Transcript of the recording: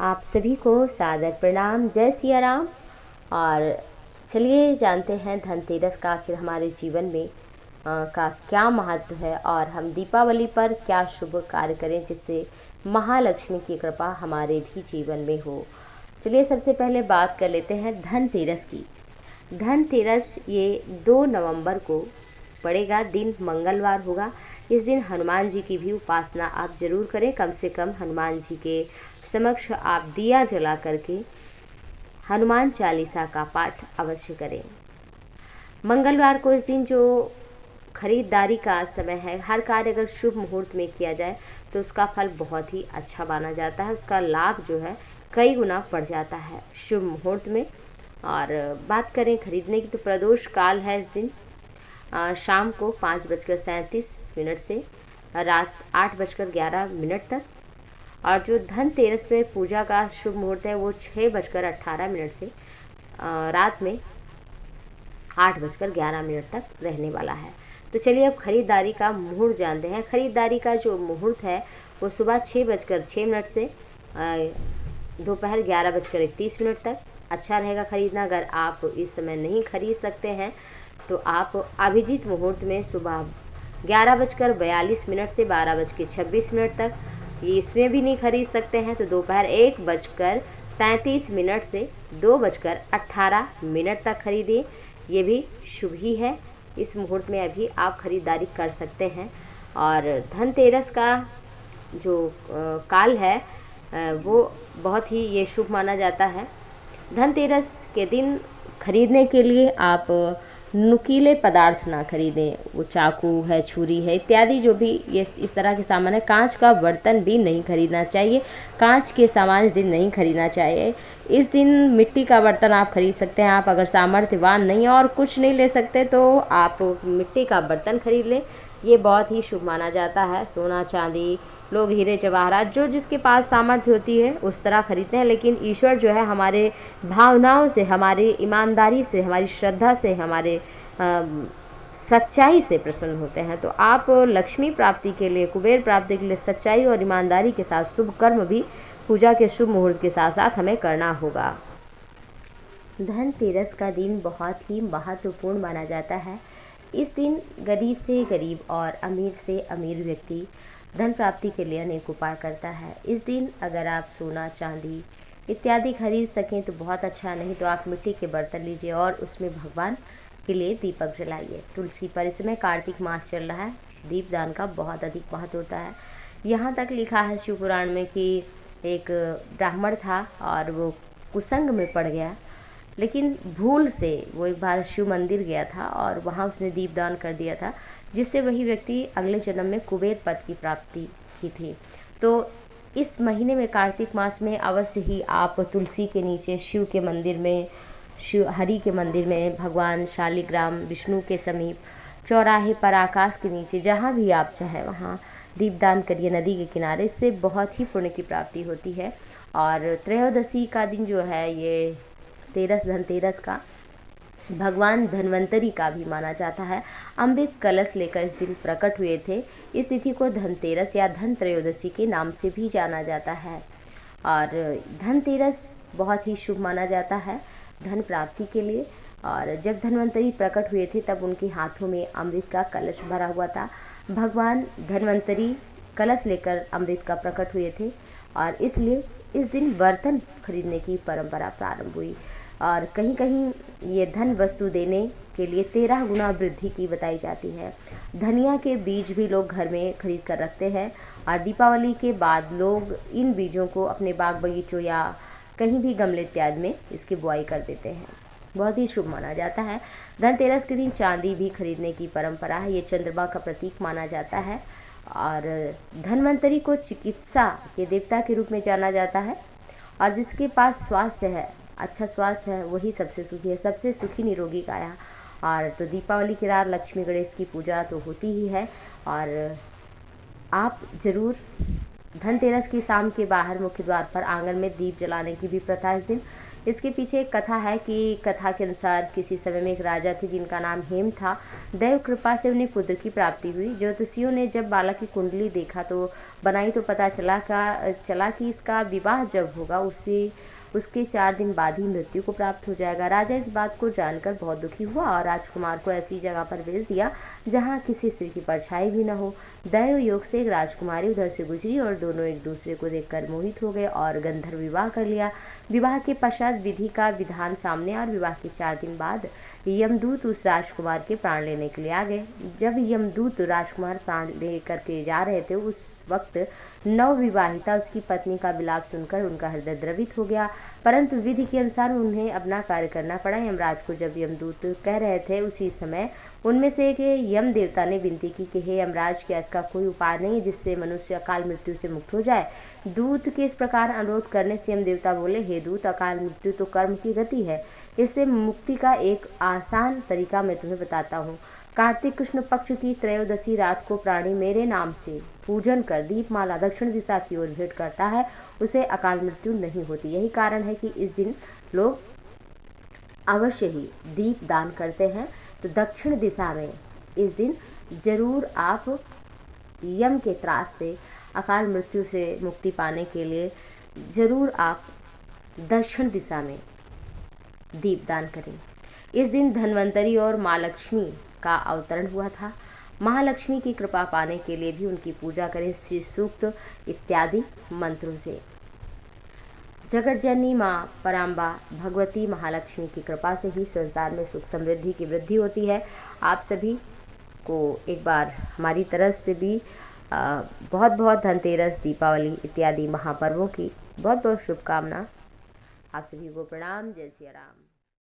आप सभी को सादर प्रणाम, जय सिया राम। और चलिए जानते हैं धनतेरस का आखिर हमारे जीवन में का क्या महत्व है और हम दीपावली पर क्या शुभ कार्य करें जिससे महालक्ष्मी की कृपा हमारे भी जीवन में हो। चलिए सबसे पहले बात कर लेते हैं धनतेरस की। धनतेरस ये 2 नवंबर को पड़ेगा, दिन मंगलवार होगा। इस दिन हनुमान जी की भी उपासना आप जरूर करें। कम से कम हनुमान जी के समक्ष आप दिया जला करके हनुमान चालीसा का पाठ अवश्य करें। मंगलवार को इस दिन जो खरीदारी का समय है, हर कार्य अगर शुभ मुहूर्त में किया जाए तो उसका फल बहुत ही अच्छा माना जाता है, उसका लाभ जो है कई गुना बढ़ जाता है शुभ मुहूर्त में। और बात करें खरीदने की तो प्रदोष काल है इस दिन, शाम को 5:37 से रात 8:11 तक। और जो धनतेरस में पूजा का शुभ मुहूर्त है वो 6:18 से रात में 8:11 तक रहने वाला है। तो चलिए अब खरीदारी का मुहूर्त जानते हैं। खरीदारी का जो मुहूर्त है वो सुबह 6:06 से दोपहर 11:31 तक अच्छा रहेगा खरीदना। अगर आप इस समय नहीं खरीद सकते हैं तो आप अभिजीत मुहूर्त में सुबह 11:42 से 12:26 तक, ये इसमें भी नहीं खरीद सकते हैं तो दोपहर 1:35 से 2:18 तक खरीदिए, ये भी शुभ ही है। इस मुहूर्त में अभी आप खरीदारी कर सकते हैं। और धनतेरस का जो काल है वो बहुत ही ये शुभ माना जाता है। धनतेरस के दिन खरीदने के लिए आप नुकीले पदार्थ ना खरीदें, वो चाकू है, छुरी है इत्यादि जो भी ये इस तरह के सामान है। कांच का बर्तन भी नहीं खरीदना चाहिए, कांच के सामान इस दिन नहीं खरीदना चाहिए। इस दिन मिट्टी का बर्तन आप खरीद सकते हैं। आप अगर सामर्थ्यवान नहीं और कुछ नहीं ले सकते तो आप मिट्टी का बर्तन खरीद लें, ये बहुत ही शुभ माना जाता है। सोना चांदी, लोग हीरे जवाहरात जो जिसके पास सामर्थ्य होती है उस तरह खरीदते हैं, लेकिन ईश्वर जो है हमारे भावनाओं से, हमारी ईमानदारी से, हमारी श्रद्धा से, हमारे सच्चाई से प्रसन्न होते हैं। तो आप लक्ष्मी प्राप्ति के लिए, कुबेर प्राप्ति के लिए सच्चाई और ईमानदारी के साथ शुभ कर्म भी पूजा के शुभ मुहूर्त के साथ साथ हमें करना होगा। धनतेरस का दिन बहुत ही महत्वपूर्ण माना जाता है। इस दिन गरीब से गरीब और अमीर से अमीर व्यक्ति धन प्राप्ति के लिए अनेक उपाय करता है। इस दिन अगर आप सोना चांदी इत्यादि खरीद सकें तो बहुत अच्छा, नहीं तो आप मिट्टी के बर्तन लीजिए और उसमें भगवान के लिए दीपक जलाइए। तुलसी पर इस समय कार्तिक मास चल रहा है, दीपदान का बहुत अधिक महत्व होता है। यहाँ तक लिखा है शिव पुराण में कि एक ब्राह्मण था और वो कुसंग में पड़ गया, लेकिन भूल से वो एक बार शिव मंदिर गया था और वहाँ उसने दीपदान कर दिया था, जिससे वही व्यक्ति अगले जन्म में कुबेर पद की प्राप्ति की थी। तो इस महीने में कार्तिक मास में अवश्य ही आप तुलसी के नीचे, शिव के मंदिर में, शिव हरि के मंदिर में, भगवान शालिग्राम विष्णु के समीप, चौराहे पर, आकाश के नीचे, जहाँ भी आप चाहें वहाँ दीपदान करिए नदी के किनारे। इससे बहुत ही पुण्य की प्राप्ति होती है। और त्रयोदशी का दिन जो है ये धनतेरस का भगवान धन्वंतरी का भी माना जाता है। अमृत कलश लेकर इस दिन प्रकट हुए थे। इस तिथि को धनतेरस या धन त्रयोदशी के नाम से भी जाना जाता है। और धनतेरस बहुत ही शुभ माना जाता है धन प्राप्ति के लिए। और जब धन्वंतरी प्रकट हुए थे तब उनके हाथों में अमृत का कलश भरा हुआ था। भगवान धन्वंतरी कलश लेकर अमृत का प्रकट हुए थे और इसलिए इस दिन बर्तन खरीदने की परंपरा प्रारंभ हुई। और कहीं कहीं ये धन वस्तु देने के लिए 13 गुना वृद्धि की बताई जाती है। धनिया के बीज भी लोग घर में खरीद कर रखते हैं और दीपावली के बाद लोग इन बीजों को अपने बाग बगीचों या कहीं भी गमले इत्यादि में इसकी बुआई कर देते हैं, बहुत ही शुभ माना जाता है। धनतेरस के दिन चांदी भी खरीदने की परंपरा है, ये चंद्रमा का प्रतीक माना जाता है। और धन्वंतरी को चिकित्सा के देवता के रूप में जाना जाता है और जिसके पास स्वास्थ्य है, अच्छा स्वास्थ्य है, वही सबसे सुखी है, सबसे सुखी निरोगी काया। और तो दीपावली की रात लक्ष्मी गणेश की पूजा तो होती ही है। और आप जरूर धनतेरस की शाम के बाहर मुख्य द्वार पर आंगन में दीप जलाने की भी प्रथा इस दिन इसके पीछे एक कथा है कि कथा के अनुसार किसी समय में एक राजा थे जिनका नाम हेम था। दैव कृपा से उन्हें पुत्र की प्राप्ति हुई। ज्योतिषियों ने जब बालक की कुंडली देखा तो बनाई तो पता चला कि इसका विवाह जब होगा उसके 4 दिन बाद ही मृत्यु को प्राप्त हो जाएगा। राजा इस बात को जानकर बहुत दुखी हुआ और राजकुमार को ऐसी जगह पर भेज दिया जहाँ किसी स्त्री की परछाई भी न हो। दैव योग से एक राजकुमारी उधर से गुजरी और दोनों एक दूसरे को देखकर मोहित हो गए और गंधर्व विवाह कर लिया। विवाह के पश्चात विधि का विधान सामने और विवाह के 4 दिन बाद यमदूत उस राजकुमार के प्राण लेने के लिए आ गए। जब यमदूत राजकुमार प्राण लेकर के जा रहे थे उस वक्त नवविवाहिता उसकी पत्नी का विलाप सुनकर उनका हृदय द्रवित हो गया, परंतु विधि के अनुसार उन्हें अपना कार्य करना पड़ा। यमराज को जब यमदूत कह रहे थे उसी समय उनमें से एक यम देवता ने विनती की कि हे यमराज, क्या इसका कोई उपाय नहीं है जिससे मनुष्य अकाल मृत्यु से मुक्त हो जाए। दूत के इस प्रकार अनुरोध करने से यम देवता बोले, हे दूत, अकाल मृत्यु तो कर्म की गति है, इससे मुक्ति का एक आसान तरीका मैं तुम्हें बताता हूँ। कार्तिक कृष्ण पक्ष की त्रयोदशी रात को प्राणी मेरे नाम से पूजन कर दीपमाला दक्षिण दिशा की ओर भेंट करता है, उसे अकाल मृत्यु नहीं होती। यही कारण है कि इस दिन लोग अवश्य ही दीप दान करते हैं। तो दक्षिण दिशा में इस दिन जरूर आप यम के त्रास से, अकाल मृत्यु से मुक्ति पाने के लिए जरूर आप दक्षिण दिशा में दीपदान करें। इस दिन धन्वंतरी और माँ लक्ष्मी का अवतरण हुआ था। महालक्ष्मी की कृपा पाने के लिए भी उनकी पूजा करें श्री सूक्त इत्यादि मंत्रों से। जगत जननी माँ पराम्बा भगवती महालक्ष्मी की कृपा से ही संसार में सुख समृद्धि की वृद्धि होती है। आप सभी को एक बार हमारी तरफ से भी बहुत बहुत धनतेरस, दीपावली इत्यादि महापर्वों की बहुत बहुत शुभकामना। आप सभी को प्रणाम। जय सिया राम।